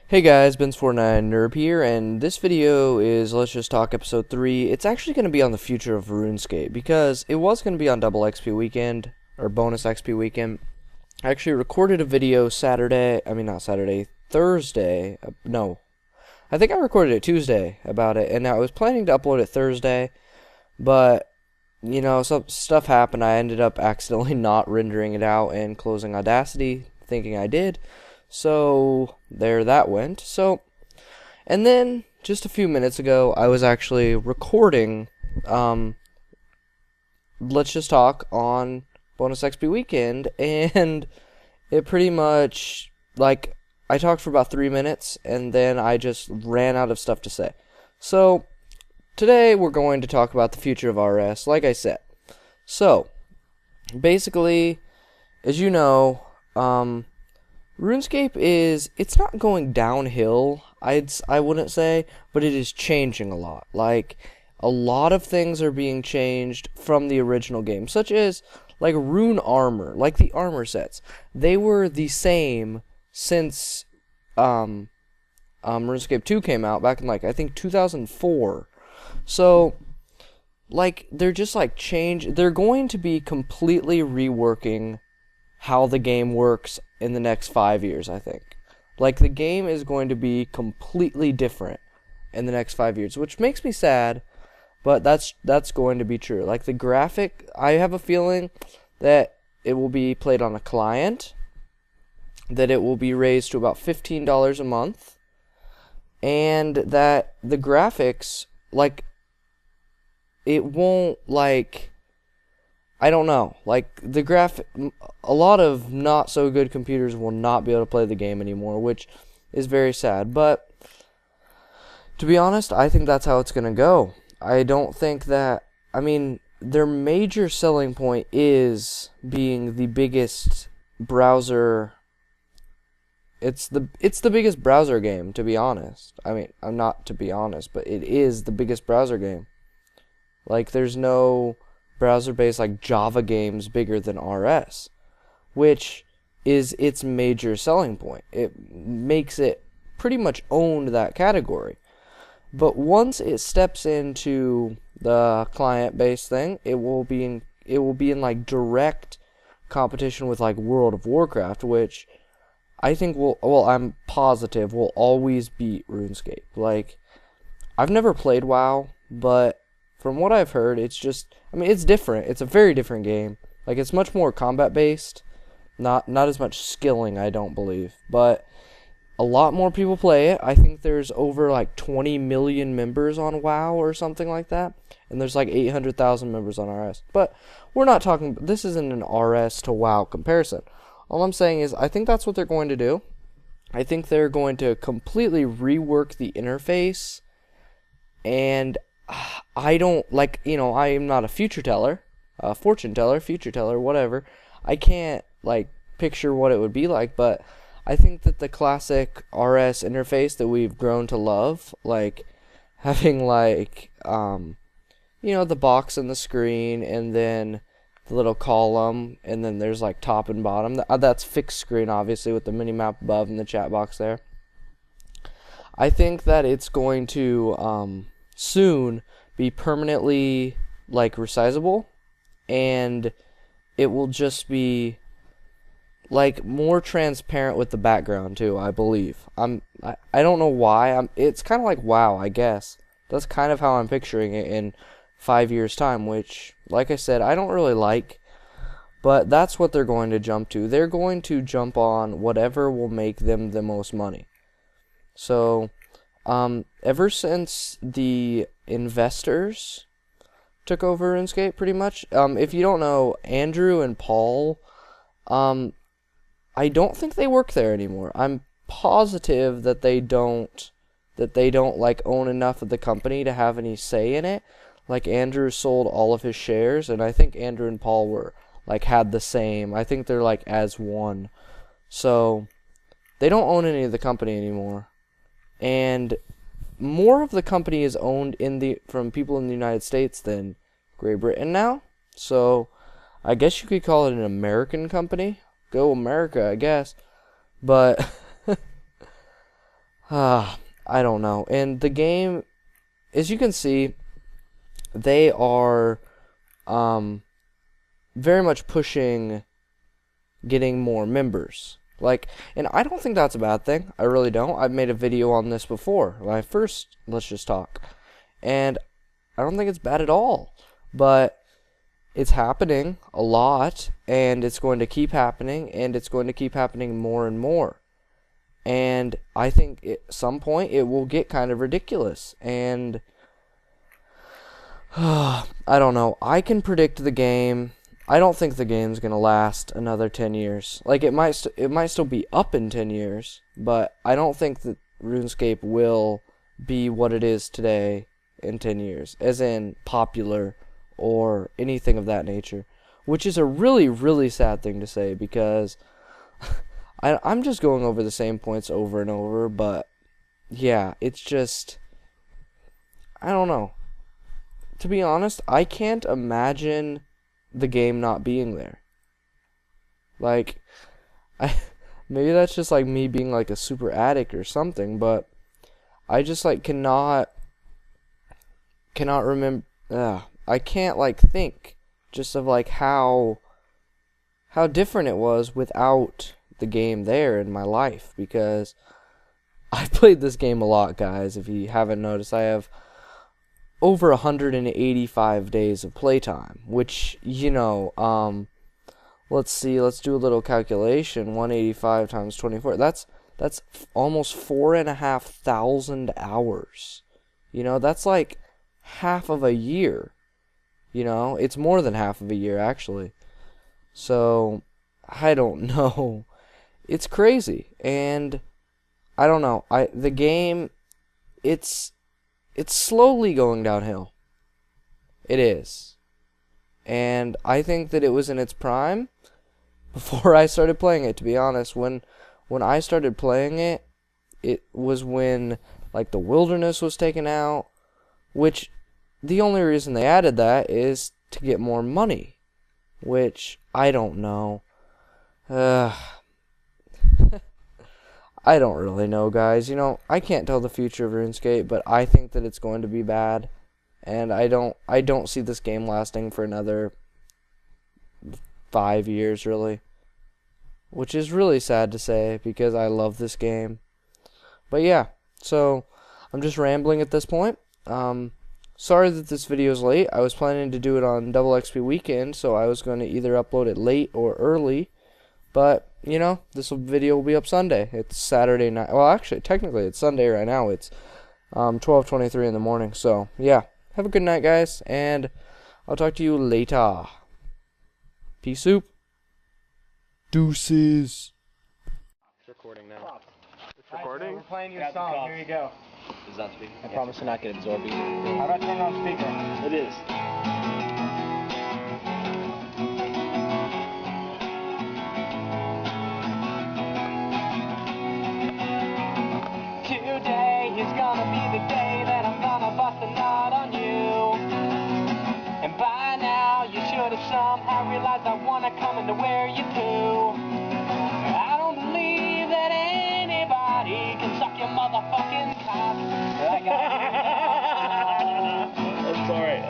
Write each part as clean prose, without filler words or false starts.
Hey guys, Ben's49 Nerb here, and this video is Let's Just Talk episode 3. It's actually going to be on the future of RuneScape, because it was going to be on double XP weekend, or bonus XP weekend. I actually recorded a video Thursday, no, I think I recorded it Tuesday about it, and I was planning to upload it Thursday, but, you know, some stuff happened. I ended up accidentally not rendering it out and closing Audacity, thinking I did. So, there that went. And then, just a few minutes ago, I was actually recording, Let's Just Talk on Bonus XP Weekend, and it pretty much, I talked for about 3 minutes, and then I just ran out of stuff to say. So, today we're going to talk about the future of RS, like I said. So, basically, as you know, RuneScape it's not going downhill, I wouldn't say, but it is changing a lot. Like, a lot of things are being changed from the original game, such as, rune armor, like the armor sets. They were the same since, RuneScape 2 came out back in, I think 2004. So, they're just, they're going to be completely reworking how the game works in the next 5 years, I think. The game is going to be completely different in the next 5 years, which makes me sad, but that's going to be true. The graphic, I have a feeling that it will be played on a client, that it will be raised to about $15 a month, and that the graphics, it won't, I don't know. A lot of not so good computers will not be able to play the game anymore, which is very sad. But, to be honest, I think that's how it's going to go. I don't think that, their major selling point is being the biggest browser. It's the biggest browser game, to be honest. I'm not to be honest, but it is the biggest browser game. There's no browser-based Java games bigger than RS, which is its major selling point. It makes it pretty much own that category. But once it steps into the client-based thing, it will be in direct competition with World of Warcraft, which I think I'm positive will always beat RuneScape. I've never played WoW, but from what I've heard, it's just, it's different. It's a very different game. It's much more combat-based. Not as much skilling, I don't believe. But a lot more people play it. I think there's over, 20 million members on WoW or something like that. And there's, 800,000 members on RS. But we're not talking, this isn't an RS to WoW comparison. All I'm saying is, I think that's what they're going to do. I think they're going to completely rework the interface. And I don't, I am not a fortune teller, whatever. I can't, picture what it would be like, but I think that the classic RS interface that we've grown to love, having, the box and the screen, and then the little column, and then there's, top and bottom. That's fixed screen, obviously, with the mini-map above and the chat box there. I think that it's going to, soon be permanently resizable, and it will just be more transparent with the background too, I believe. I don't know why. It's kind of like WoW, I guess. That's kind of how I'm picturing it in 5 years time, which, like I said, I don't really like, but that's what they're going to jump to. They're going to jump on whatever will make them the most money. So ever since the investors took over RuneScape, pretty much, if you don't know, Andrew and Paul, I don't think they work there anymore. I'm positive that they don't own enough of the company to have any say in it. Andrew sold all of his shares, and I think Andrew and Paul were, had the same. I think they're, as one. So, they don't own any of the company anymore. And more of the company is owned from people in the United States than Great Britain now. So, I guess you could call it an American company. Go America, I guess. But I don't know. And the game, as you can see, they are very much pushing getting more members. Like, and I don't think that's a bad thing. I really don't. I've made a video on this before. My first Let's Just Talk. And I don't think it's bad at all. But it's happening a lot, and it's going to keep happening, and it's going to keep happening more and more. And I think at some point it will get kind of ridiculous. And I don't know. I can predict the game. I don't think the game's going to last another 10 years. Like, it might still be up in 10 years, but I don't think that RuneScape will be what it is today in 10 years, as in popular or anything of that nature, which is a really, really sad thing to say, because I'm just going over the same points over and over, but yeah, it's just, I don't know. To be honest, I can't imagine the game not being there. Like, maybe that's just like me being like a super addict or something, but I just like cannot remember. I can't like think just of like how different it was without the game there in my life, because I've played this game a lot, guys. If you haven't noticed, I have over 185 days of playtime, which, you know, let's see, let's do a little calculation. 185 times 24, that's almost 4,500 hours. You know, that's like half of a year. You know, it's more than half of a year, actually. So, I don't know. It's crazy. And I don't know. The game, it's slowly going downhill. It is. And I think that it was in its prime before I started playing it, to be honest. When I started playing it, it was when like the wilderness was taken out, which the only reason they added that is to get more money, which I don't know. I don't really know, guys. You know, I can't tell the future of RuneScape, but I think that it's going to be bad, and I don't see this game lasting for another 5 years, really, which is really sad to say because I love this game. But yeah, so I'm just rambling at this point. Sorry that this video is late. I was planning to do it on Double XP weekend, so I was going to either upload it late or early. But, you know, this video will be up Sunday. It's Saturday night. Well, actually, technically, it's Sunday right now. It's 12:23 in the morning. So, yeah. Have a good night, guys. And I'll talk to you later. Peace soup. Deuces. It's recording now. It's recording? We're playing your song. Here you go. Is that speaking? I promise to not get absorbed either. How about turn on speaker? It is. Today is gonna be the day that I'm gonna bust a nut on you. And by now you should have somehow realized I wanna come into where you poo. I don't believe that anybody can suck your motherfucking cock like I I'm sorry.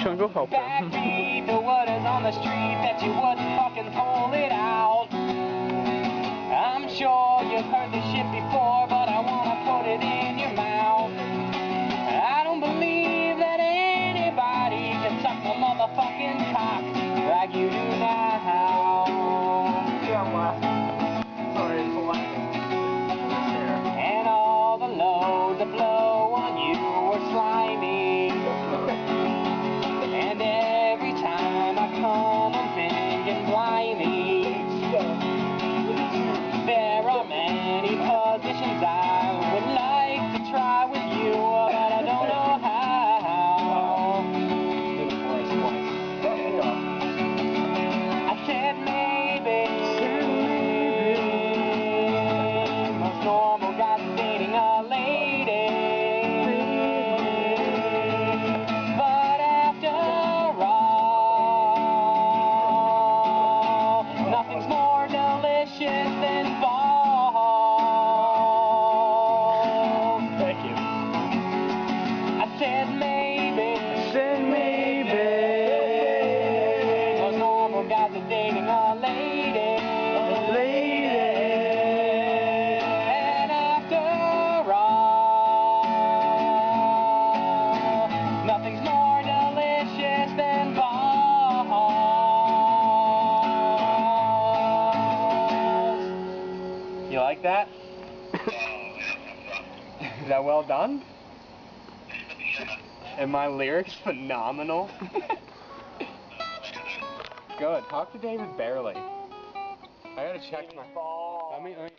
Sean, go help him. Backbeat, the word is on the street that you wouldn't fucking pull it out. I'm sure you've heard this shit before, but I wanna put it in your mouth. I don't believe that anybody can suck my motherfucking cock like you do now. Yeah, well, sorry, it's a lot. And all the loads that blow on you were slimy. And every time I come, I'm thinking blind. like that? Is that well done? And my lyrics phenomenal? Good. Talk to David Barely. I gotta check my...